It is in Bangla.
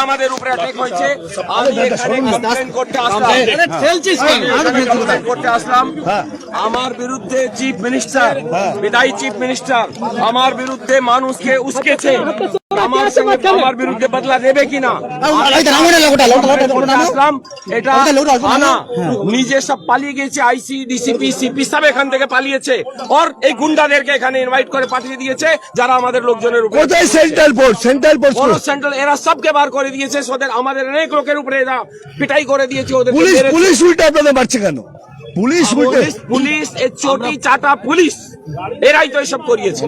আমাদের উপরে অ্যাটাক হয়েছে। আমি এখানে কমপ্লেইন করতে আসলাম। আমার বিরুদ্ধে চিফ মিনিস্টার, বিদায়ী চিফ মিনিস্টার আমার বিরুদ্ধে মানুষকে উস্কেছে। আমার বিরুদ্ধে বদলা দেবে কিনা আসলাম। এটা আনা নিজে সব পালিয়ে গেছে। আইসি, ডিসিপি, সিপি সব এখান থেকে পালিয়েছে। আর এই গুন্ডাদেরকে এখানে ইনভাইট করে পাঠিয়ে দিয়েছে, যারা আমাদের লোকজনের উপরে সেন্ট্রাল এরা সবকে বার করে দিয়েছে। ওদের আমাদের অনেক লোকের উপরে এরা পিটাই করে দিয়েছে। ওদের পুলিশ উল্টে আপনাদের মারছে কেন? পুলিশ এই চটি চাটা পুলিশ এরাই তো এসব করিয়েছে।